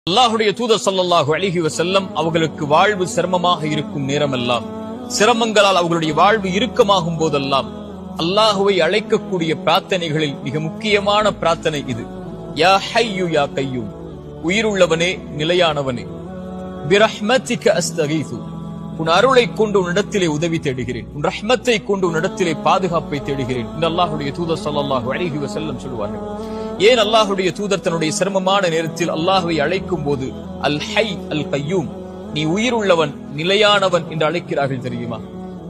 அல்லாஹுடைய தூதர் ஸல்லல்லாஹு அலைஹி வஸல்லம் அவர்களுக்கு வாழ்வு சிரமமாக இருக்கும் நேரமெல்லாம், சிரமங்களால் அவர்களுடைய வாழ்வு இறுக்கமாகும் போதெல்லாம் அல்லாஹுவை அழைக்கக்கூடிய பிரார்த்தனைகளில் மிக முக்கியமான பிரார்த்தனை இது. யா ஹய்யு யா கய்யூம், உயிருள்ளவனே நிலையானவனே, பிரஹ்மதிக அஸ்தகீது, உன் அருளை கொண்டு உன்னிடத்திலே உதவி தேடுகிறேன், உன் ரஹ்மத்தை கொண்டு உன்னிடத்திலே பாதுகாப்பை தேடுகிறேன் என்று அல்லாஹுடைய தூதர் ஸல்லல்லாஹு அலைஹி வஸல்லம் சொல்வார்கள். ஏன் அல்லாஹுடைய தூதர் தன்னுடைய சிரமமான நேரத்தில் அல்லாஹுவை அழைக்கும் போது அல் ஹை அல் கய்யூம், நீ உயிருள்ளவன் நிலையானவன் என்று அழைக்கிறார்கள் தெரியுமா?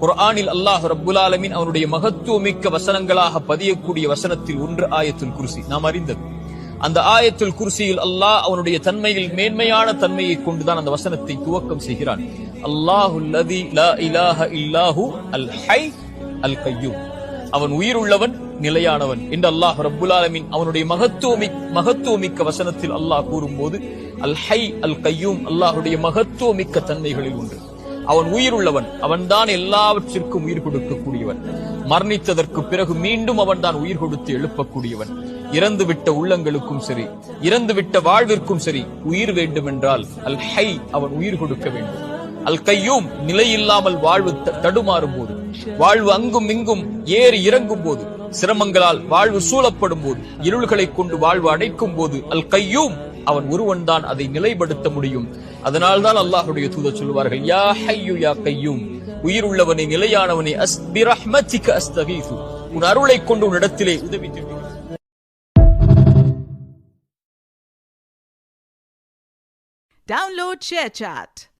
குர்ஆனில் அல்லாஹ் ரப்புல் ஆலமீன் அவனுடைய மகத்துவமிக்க வசனங்களாக பதியக்கூடிய வசனத்தில் ஒன்று ஆயத்துல் குர்சி, நாம் அறிந்தது. அந்த ஆயத்துல் குர்சியில் அல்லாஹ் அவனுடைய தன்மையில் மேன்மையான தன்மையை கொண்டுதான் அந்த வசனத்தை துவக்கம் செய்கிறான். அல்லாஹுல் லதி லா இலாஹ இல்லாஹு அல் ஹை அல் கய்யூம், அவன் உயிருள்ளவன் நிலையானவன் என்று அல்லாஹ் ரப்புல் ஆலமீன் அவனுடைய மகத்துவமிக்க வசனத்தில் அல்லாஹ் கூறும்போது அல் ஹை அல் கய்யூம் அல்லாஹுடைய மகத்துவமிக்க தன்மைகளில் ஒன்று. அவன் உயிருள்ளவன், அவன்தான் எல்லாவற்றிற்கும் உயிர் கொடுக்கக்கூடியவன். மரணித்ததற்கு பிறகு மீண்டும் அவன்தான் உயிர் கொடுத்து எழுப்பக்கூடியவன். இறந்துவிட்ட உள்ளங்களுக்கும் சரி, இறந்துவிட்ட வாழ்விற்கும் சரி, உயிர் வேண்டும் என்றால் அல் ஹை, அவன் உயிர் கொடுக்க வேண்டும். அல் கய்யூம், நிலையில்லாமல் வாழ்வு தடுமாறும் போது, வாழ்வு அங்கும் இங்கும் ஏறி இறங்கும் போது, சிரமங்களால் வாழ்வு சூழப்படும் போது, இருள்களை கொண்டு வாழ்வு அடைக்கும் போது அல் கய்யூம், அவன் ஒருவன் தான் அதை நிலைப்படுத்த முடியும். அதனால்தான் அல்லாஹுடைய தூதர் சொல்வார்கள், யா ஹய்யு யா கய்யூம், உயிர் உள்ளவனே நிலையானவனே, பிரஹ்மதிக அஸ்தகீது, உன் அருளை கொண்டு உன்னிடத்திலே உதவி தேடுகிறேன். Download ShareChat.